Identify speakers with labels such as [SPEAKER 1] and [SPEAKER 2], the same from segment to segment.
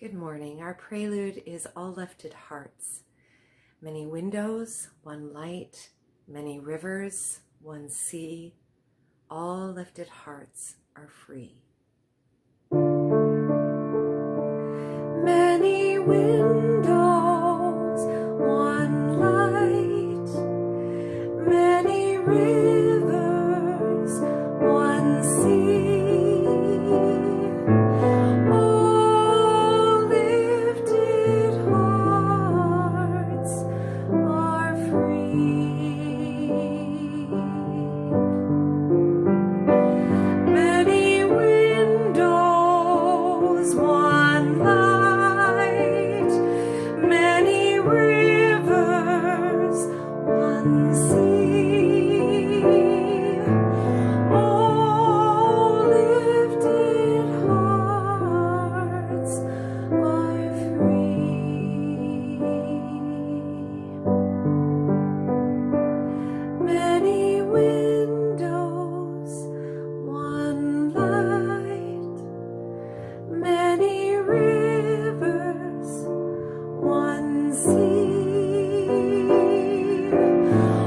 [SPEAKER 1] Good morning. Our prelude is All Lifted Hearts. Many windows, one light, many rivers, one sea. All lifted hearts are free. Many windows, one light, many rivers, one sea. All lifted hearts are free. Many windows, one light, many rivers, one sea. All lifted hearts are free. Many windows, one light, many rivers, one sea.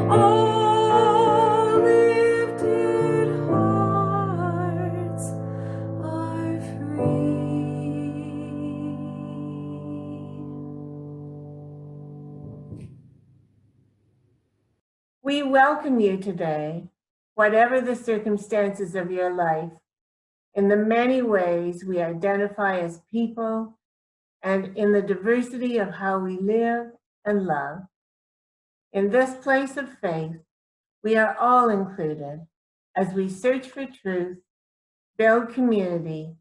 [SPEAKER 1] All lifted hearts are free.
[SPEAKER 2] We welcome you today, whatever the circumstances of your life, in the many ways we identify as people and in the diversity of how we live and love. In this place of faith, we are all included as we search for truth, build community,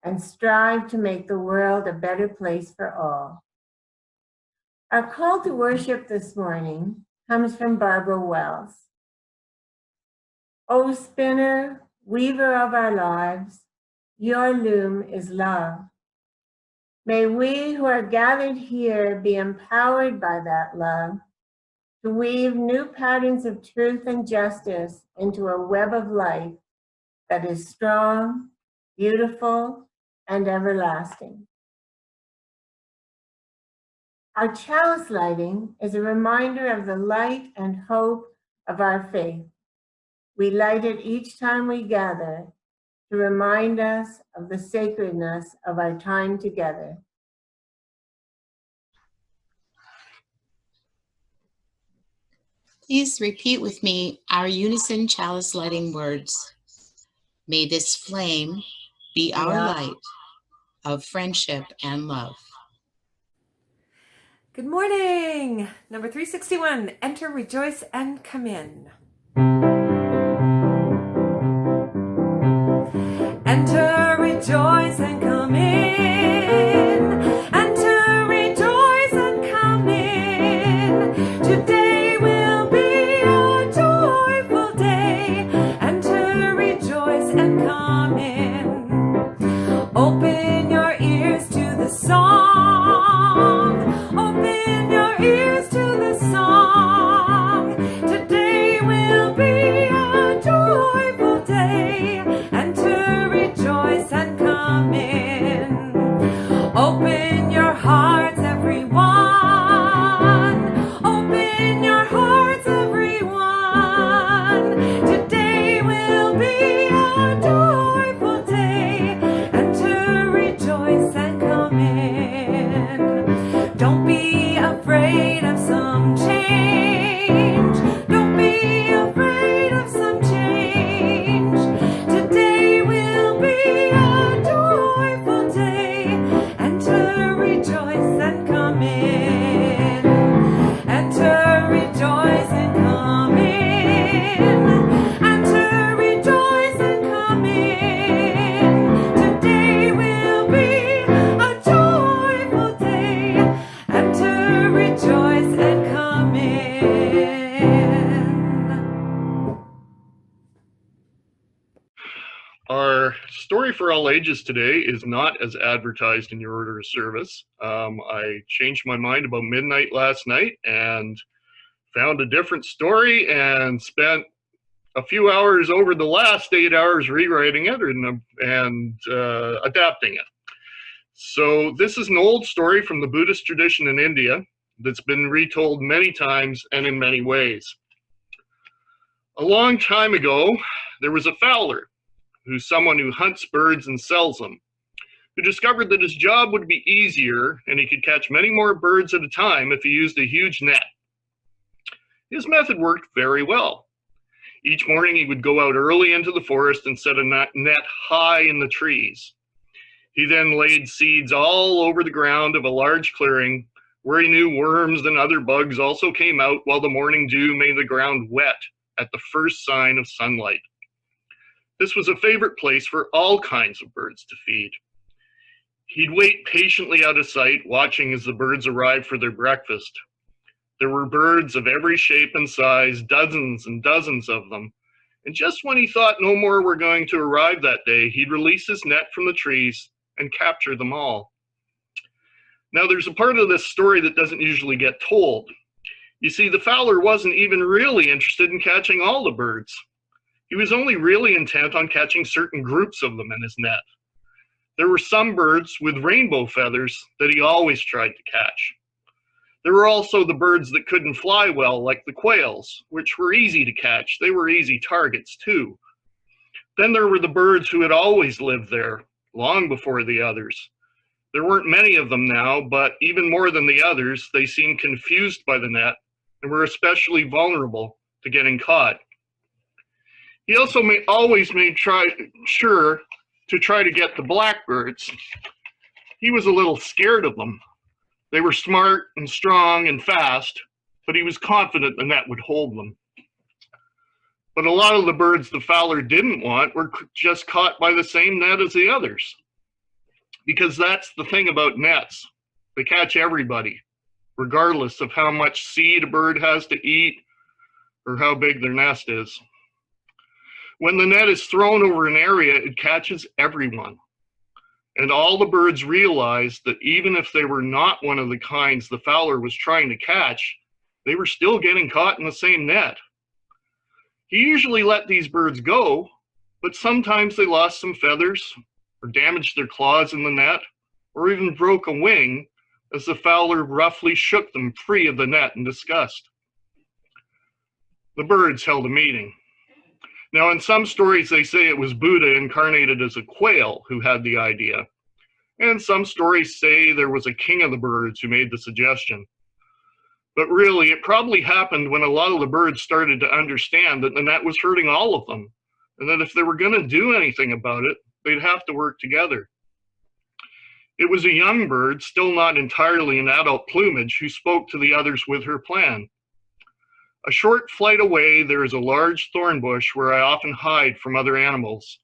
[SPEAKER 2] and strive to make the world a better place for all. Our call to worship this morning comes from Barbara Wells. O spinner, weaver of our lives, your loom is love. May we who are gathered here be empowered by that love to weave new patterns of truth and justice into a web of life that is strong, beautiful, and everlasting. Our chalice lighting is a reminder of the light and hope of our faith. We light it each time we gather to remind us of the sacredness of our time together.
[SPEAKER 3] Please repeat with me our unison chalice lighting words. May this flame be our light of friendship and love.
[SPEAKER 1] Good morning. Number 361, enter, rejoice, and come in. Enter, rejoice, and come in. Enter, rejoice, and come in. Today will be a joyful day. Enter, rejoice, and come in. Open your ears to the song. Open your ears to the song. Today will be a joyful day. Enter, rejoice, and come in. Open your hearts, everyone. Open your hearts, everyone. Today will be a joyful day. Enter, rejoice, and come in. Don't be afraid of some change. Don't be afraid of some change. Today will be a joyful day. Enter, rejoice, and come in. Enter, rejoice, and come in. Enter, rejoice, and come in. Today will be a joyful day. Enter, rejoice, and come in.
[SPEAKER 4] Our story for all ages today is not as advertised in your order of service. I changed my mind about midnight last night and found a different story and spent a few hours over the last 8 hours rewriting it and adapting it. So this is an old story from the Buddhist tradition in India that's been retold many times and in many ways. A long time ago, there was a fowler, who's someone who hunts birds and sells them, who discovered that his job would be easier and he could catch many more birds at a time if he used a huge net. His method worked very well. Each morning he would go out early into the forest and set a net high in the trees. He then laid seeds all over the ground of a large clearing where he knew worms and other bugs also came out while the morning dew made the ground wet at the first sign of sunlight. This was a favorite place for all kinds of birds to feed. He'd wait patiently out of sight, watching as the birds arrived for their breakfast. There were birds of every shape and size, dozens and dozens of them. And just when he thought no more were going to arrive that day, he'd release his net from the trees and capture them all. Now, there's a part of this story that doesn't usually get told. You see, the fowler wasn't even really interested in catching all the birds. He was only really intent on catching certain groups of them in his net. There were some birds with rainbow feathers that he always tried to catch. There were also the birds that couldn't fly well, like the quails, which were easy to catch. They were easy targets, too. Then there were the birds who had always lived there, long before the others. There weren't many of them now, but even more than the others, they seemed confused by the net and were especially vulnerable to getting caught. He also always made sure to try to get the blackbirds. He was a little scared of them. They were smart and strong and fast, but he was confident the net would hold them. But a lot of the birds the fowler didn't want were just caught by the same net as the others. Because that's the thing about nets. They catch everybody, regardless of how much seed a bird has to eat or how big their nest is. When the net is thrown over an area, it catches everyone. And all the birds realized that even if they were not one of the kinds the fowler was trying to catch, they were still getting caught in the same net. He usually let these birds go, but sometimes they lost some feathers, or damaged their claws in the net, or even broke a wing as the fowler roughly shook them free of the net in disgust. The birds held a meeting. Now, in some stories, they say it was Buddha incarnated as a quail who had the idea. And some stories say there was a king of the birds who made the suggestion. But really, it probably happened when a lot of the birds started to understand that the net was hurting all of them, and that if they were going to do anything about it, they'd have to work together. It was a young bird, still not entirely in adult plumage, who spoke to the others with her plan. A short flight away, there is a large thorn bush where I often hide from other animals.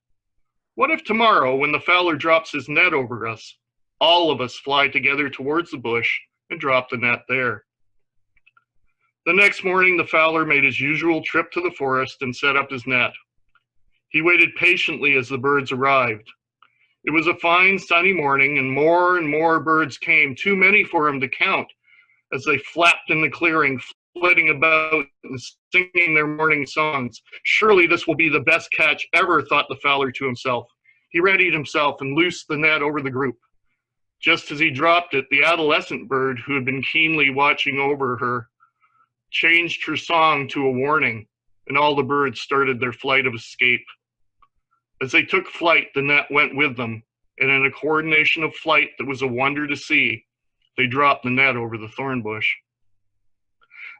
[SPEAKER 4] What if tomorrow, when the fowler drops his net over us, all of us fly together towards the bush and drop the net there? The next morning, the fowler made his usual trip to the forest and set up his net. He waited patiently as the birds arrived. It was a fine sunny morning, and more birds came, too many for him to count, as they flapped in the clearing, flitting about and singing their morning songs. Surely this will be the best catch ever, thought the fowler to himself. He readied himself and loosed the net over the group. Just as he dropped it, the adolescent bird, who had been keenly watching over her, changed her song to a warning, and all the birds started their flight of escape. As they took flight, the net went with them, and in a coordination of flight that was a wonder to see, they dropped the net over the thorn bush.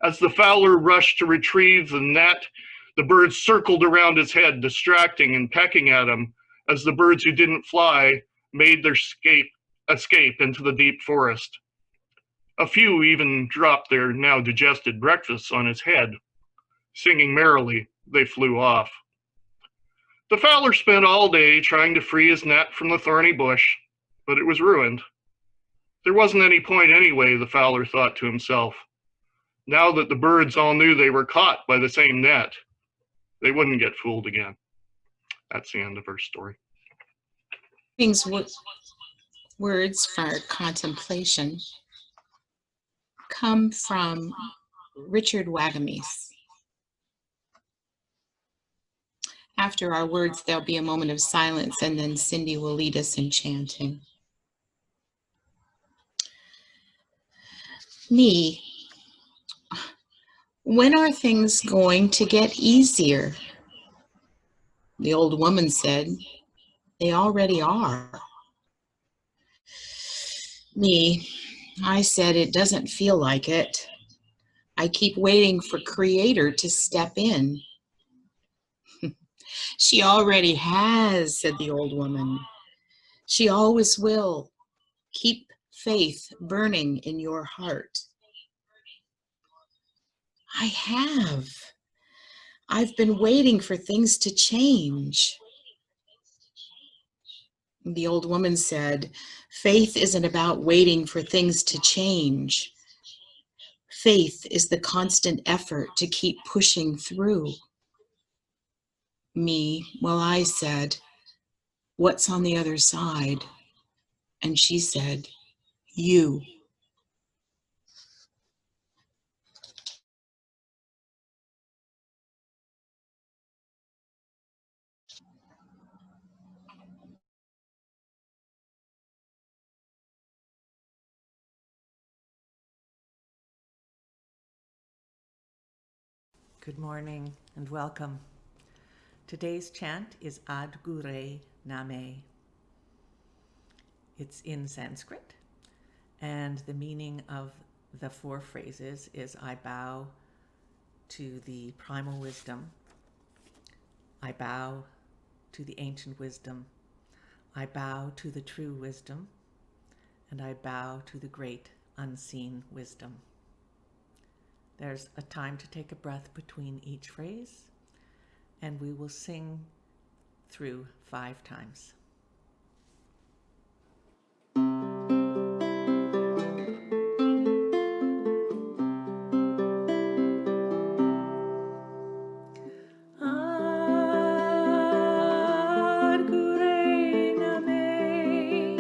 [SPEAKER 4] As the fowler rushed to retrieve the net, the birds circled around his head, distracting and pecking at him, as the birds who didn't fly made their escape into the deep forest. A few even dropped their now digested breakfasts on his head. Singing merrily, they flew off. The fowler spent all day trying to free his net from the thorny bush, but it was ruined. There wasn't any point anyway, the fowler thought to himself. Now that the birds all knew they were caught by the same net, they wouldn't get fooled again. That's the end of our story.
[SPEAKER 3] Things words for contemplation come from Richard Wagamis. After our words, there'll be a moment of silence, and then Cindy will lead us in chanting. Me, when are things going to get easier? The old woman said, they already are. Me, I said, it doesn't feel like it. I keep waiting for Creator to step in. She already has, said the old woman. She always will. Keep faith burning in your heart. I have. I've been waiting for things to change. The old woman said, faith isn't about waiting for things to change. Faith is the constant effort to keep pushing through. Me, well, I said, what's on the other side? And she said, you.
[SPEAKER 5] Good morning and welcome. Today's chant is Ad Gure Name. It's in Sanskrit, and the meaning of the 4 phrases is I bow to the primal wisdom, I bow to the ancient wisdom, I bow to the true wisdom, and I bow to the great unseen wisdom. There's a time to take a breath between each phrase, and we will sing through 5 times. Ad Gure Name,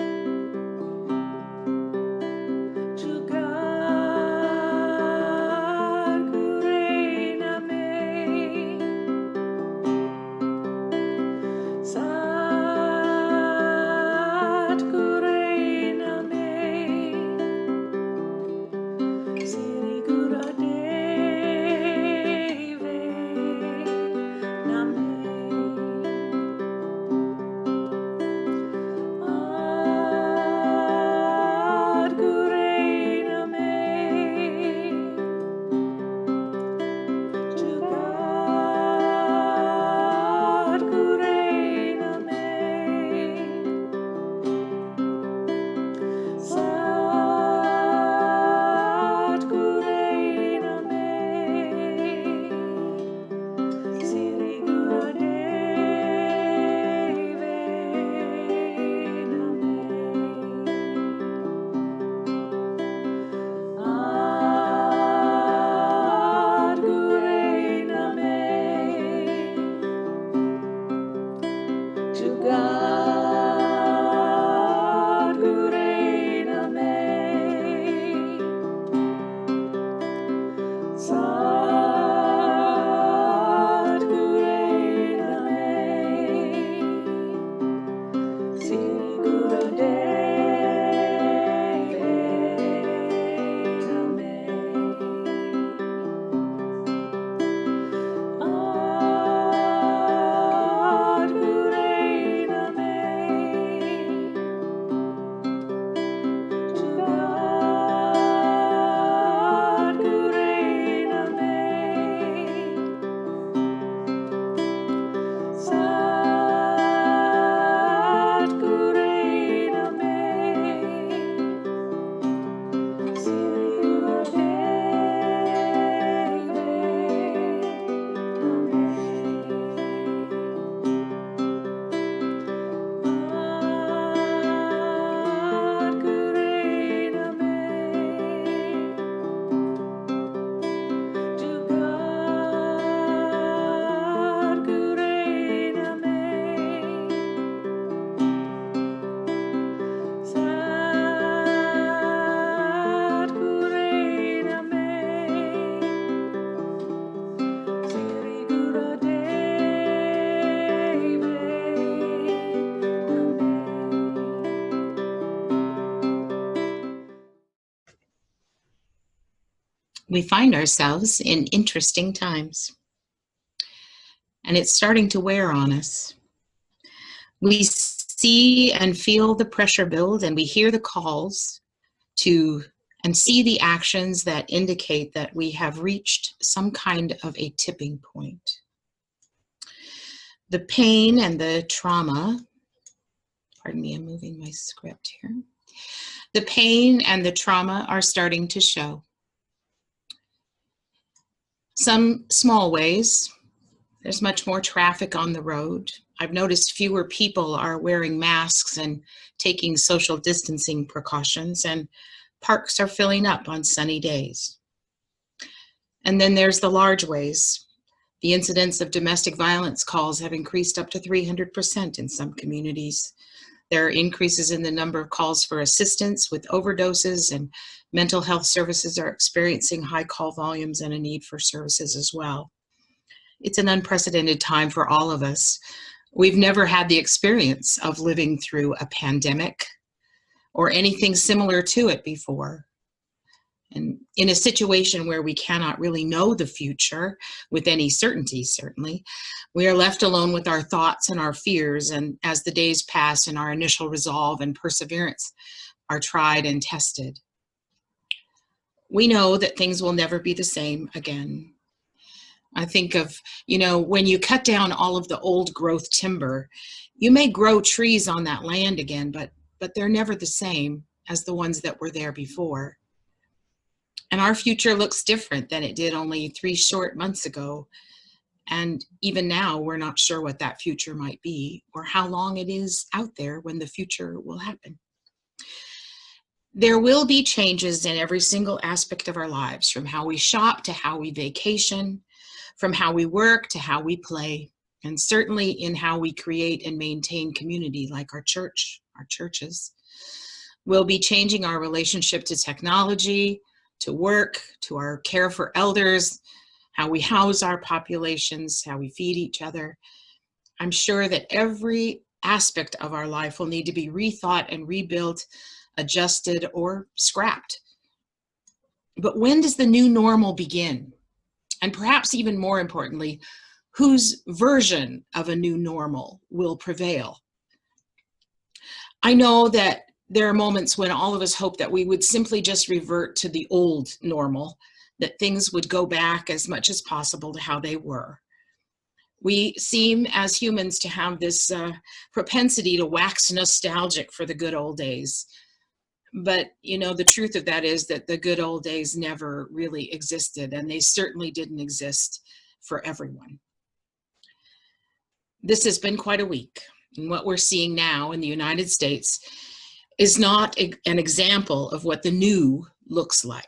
[SPEAKER 5] to God Gure Name, Sa
[SPEAKER 3] We find ourselves in interesting times, and it's starting to wear on us. We see and feel the pressure build, and we hear the calls to and see the actions that indicate that we have reached some kind of a tipping point. The pain and the trauma, pardon me, I'm moving my script here. The pain and the trauma are starting to show. Some small ways. There's much more traffic on the road. I've noticed fewer people are wearing masks and taking social distancing precautions, and parks are filling up on sunny days. And then there's the large ways. The incidence of domestic violence calls have increased up to 300% in some communities. There are increases in the number of calls for assistance with overdoses, and mental health services are experiencing high call volumes and a need for services as well. It's an unprecedented time for all of us. We've never had the experience of living through a pandemic or anything similar to it before. And in a situation where we cannot really know the future with any certainty, certainly, we are left alone with our thoughts and our fears. And as the days pass and our initial resolve and perseverance are tried and tested, we know that things will never be the same again. I think of, when you cut down all of the old growth timber, you may grow trees on that land again, but they're never the same as the ones that were there before. And our future looks different than it did only 3 short months ago. And even now, we're not sure what that future might be or how long it is out there when the future will happen. There will be changes in every single aspect of our lives, from how we shop to how we vacation, from how we work to how we play, and certainly in how we create and maintain community like our churches. We'll be changing our relationship to technology, to work, to our care for elders, how we house our populations, how we feed each other. I'm sure that every aspect of our life will need to be rethought and rebuilt, adjusted, or scrapped. But when does the new normal begin? And perhaps even more importantly, whose version of a new normal will prevail? I know that there are moments when all of us hope that we would simply just revert to the old normal, that things would go back as much as possible to how they were. We seem as humans to have this propensity to wax nostalgic for the good old days. But, the truth of that is that the good old days never really existed, and they certainly didn't exist for everyone. This has been quite a week, and what we're seeing now in the United States is not an example of what the new looks like.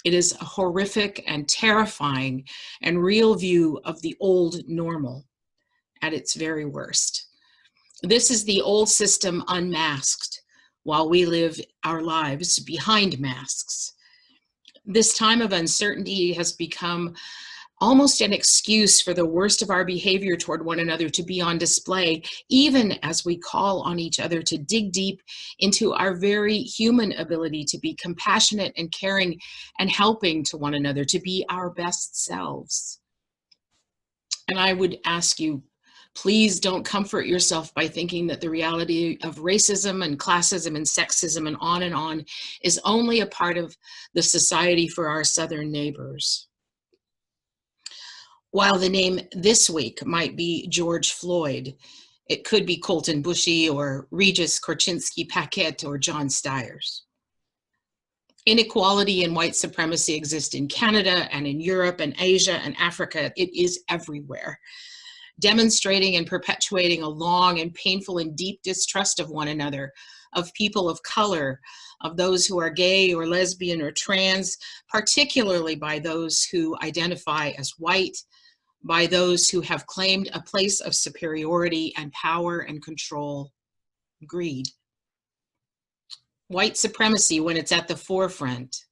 [SPEAKER 3] It is a horrific and terrifying and real view of the old normal at its very worst. This is the old system unmasked, while we live our lives behind masks. This time of uncertainty has become almost an excuse for the worst of our behavior toward one another to be on display, even as we call on each other to dig deep into our very human ability to be compassionate and caring and helping to one another, to be our best selves. And I would ask you, please don't comfort yourself by thinking that the reality of racism and classism and sexism and on is only a part of the society for our southern neighbors. While the name this week might be George Floyd, it could be Colton Bushey or Regis Korchinski-Paquette or John Stiers. Inequality and white supremacy exist in Canada and in Europe and Asia and Africa. It is everywhere, demonstrating and perpetuating a long and painful and deep distrust of one another, of people of color, of those who are gay or lesbian or trans, particularly by those who identify as white, by those who have claimed a place of superiority and power and control, greed. White supremacy, when it's at the forefront,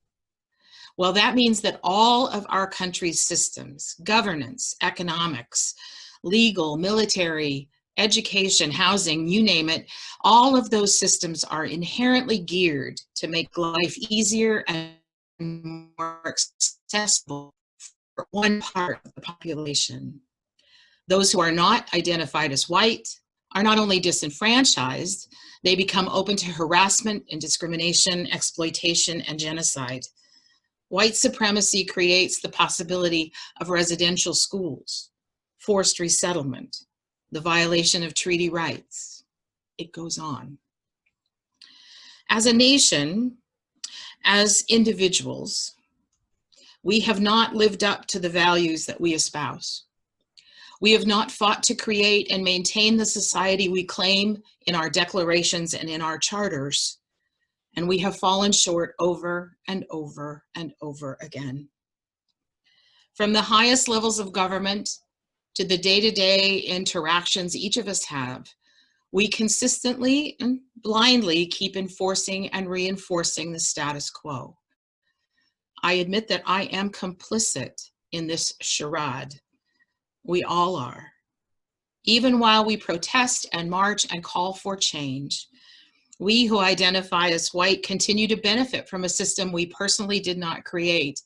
[SPEAKER 3] well, that means that all of our country's systems, governance, economics, legal, military, education, housing, you name it, all of those systems are inherently geared to make life easier and more accessible for one part of the population. Those who are not identified as white are not only disenfranchised, they become open to harassment and discrimination, exploitation, and genocide. White supremacy creates the possibility of residential schools, forced resettlement, the violation of treaty rights. It goes on. As a nation, as individuals, we have not lived up to the values that we espouse. We have not fought to create and maintain the society we claim in our declarations and in our charters, and we have fallen short over and over and over again. From the highest levels of government to the day-to-day interactions each of us have, we consistently and blindly keep enforcing and reinforcing the status quo. I admit that I am complicit in this charade. We all are. Even while we protest and march and call for change, we who identify as white continue to benefit from a system we personally did not create,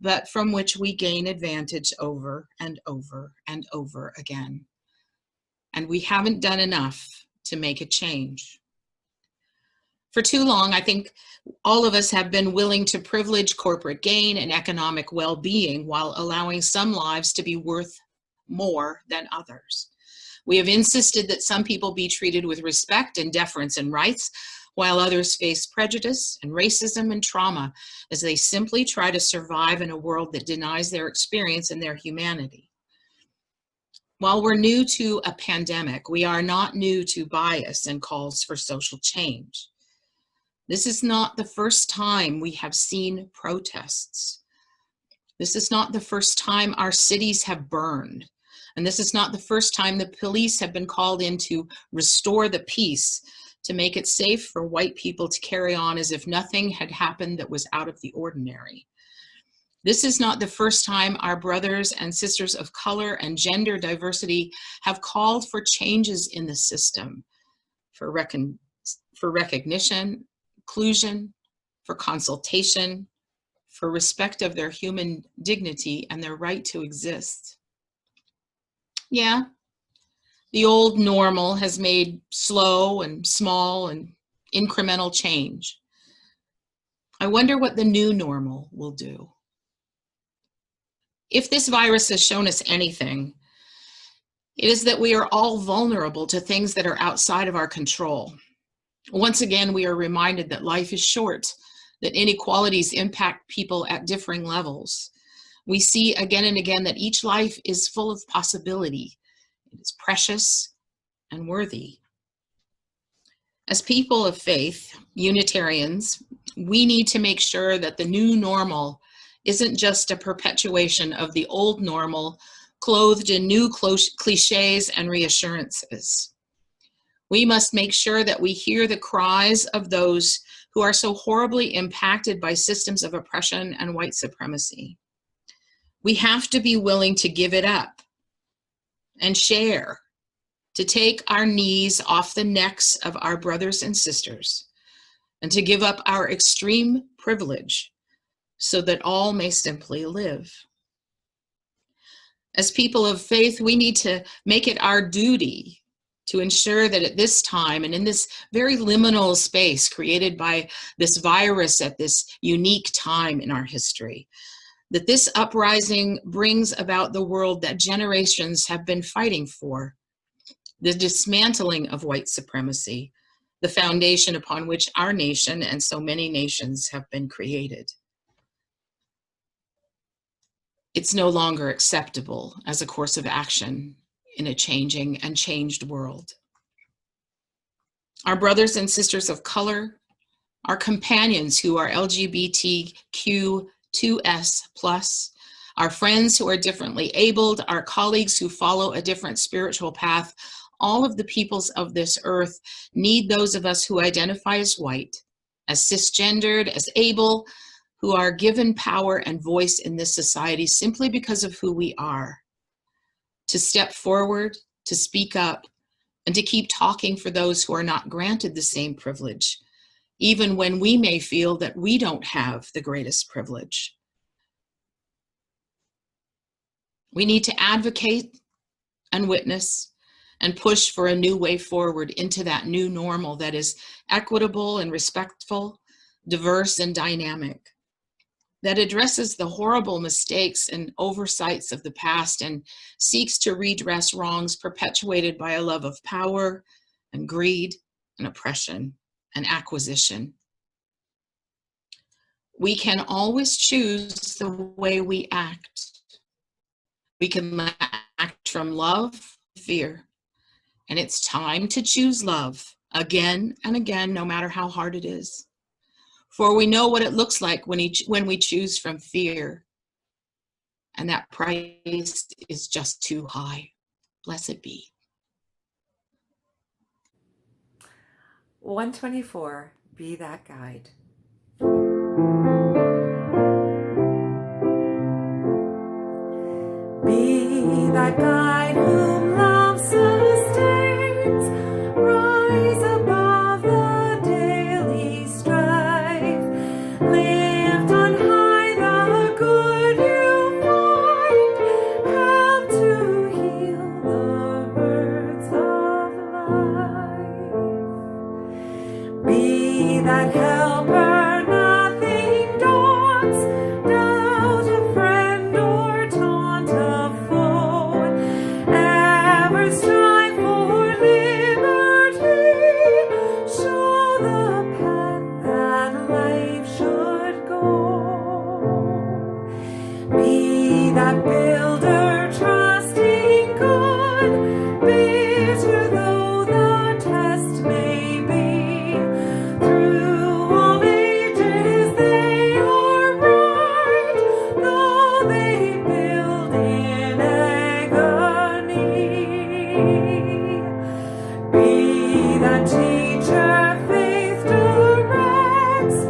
[SPEAKER 3] but from which we gain advantage over and over and over again. And we haven't done enough to make a change. For too long, I think all of us have been willing to privilege corporate gain and economic well-being while allowing some lives to be worth more than others. We have insisted that some people be treated with respect and deference and rights, while others face prejudice and racism and trauma as they simply try to survive in a world that denies their experience and their humanity. While we're new to a pandemic, we are not new to bias and calls for social change. This is not the first time we have seen protests. This is not the first time our cities have burned. And this is not the first time the police have been called in to restore the peace, to make it safe for white people to carry on as if nothing had happened that was out of the ordinary. This is not the first time our brothers and sisters of color and gender diversity have called for changes in the system, for recognition, inclusion, for consultation, for respect of their human dignity and their right to exist. Yeah, the old normal has made slow and small and incremental change. I wonder what the new normal will do. If this virus has shown us anything, it is that we are all vulnerable to things that are outside of our control. Once again, we are reminded that life is short, that inequalities impact people at differing levels. We see again and again that each life is full of possibility. It is precious and worthy. As people of faith, Unitarians, we need to make sure that the new normal isn't just a perpetuation of the old normal, clothed in new cliches and reassurances. We must make sure that we hear the cries of those who are so horribly impacted by systems of oppression and white supremacy. We have to be willing to give it up and share, to take our knees off the necks of our brothers and sisters, and to give up our extreme privilege so that all may simply live. As people of faith, we need to make it our duty to ensure that at this time and in this very liminal space created by this virus at this unique time in our history, that this uprising brings about the world that generations have been fighting for, the dismantling of white supremacy, the foundation upon which our nation and so many nations have been created. It's no longer acceptable as a course of action in a changing and changed world. Our brothers and sisters of color, our companions who are LGBTQ2S+, our friends who are differently abled, our colleagues who follow a different spiritual path, all of the peoples of this earth need those of us who identify as white, as cisgendered, as able, who are given power and voice in this society simply because of who we are, to step forward, to speak up, and to keep talking for those who are not granted the same privilege even when we may feel that we don't have the greatest privilege. We need to advocate and witness and push for a new way forward into that new normal that is equitable and respectful, diverse and dynamic, that addresses the horrible mistakes and oversights of the past and seeks to redress wrongs perpetuated by a love of power and greed and oppression and acquisition. We can always choose the way we act. We can act from love, fear, and it's time to choose love again and again, no matter how hard it is. For we know what it looks like when we choose from fear, and that price is just too high. Blessed be.
[SPEAKER 1] 124, be that guide. Be that guide whom love sustains, rise above the daily strife, lift on high the good you find, help to heal the hurts of life. Be that helper nothing daunts, doubt a friend or taunt a foe, ever strive for liberty, show the path that life should go. Be that builder trusting good, bitter though the test may be, through all ages they are right, though they build in agony. Be that teacher faith directs,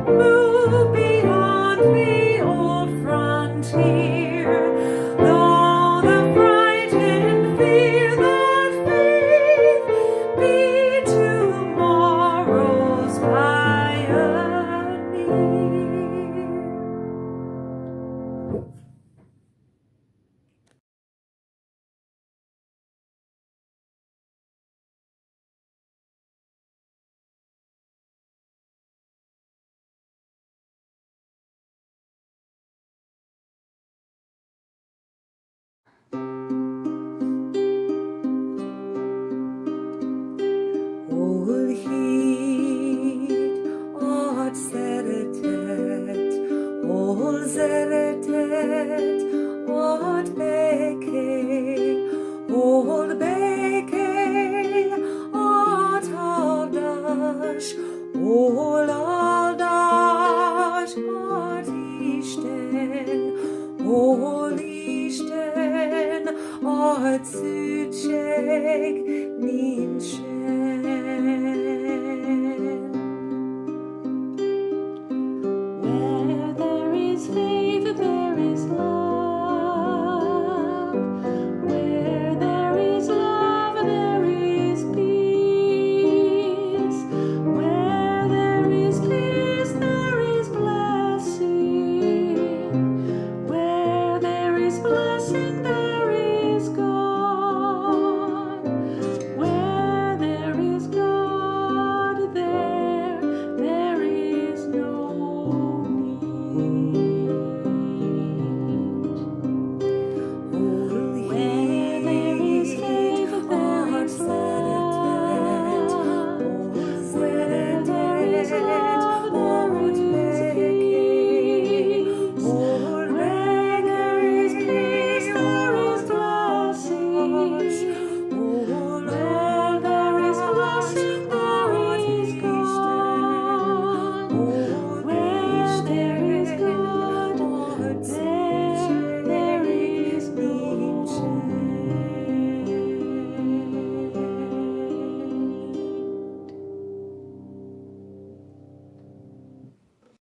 [SPEAKER 1] move beyond the old frontier, though the frightened fear that faith be tomorrow's pioneer. Ol hit, ot seretet, ol zeretet, ot beke, ol beke, ot avdash, ol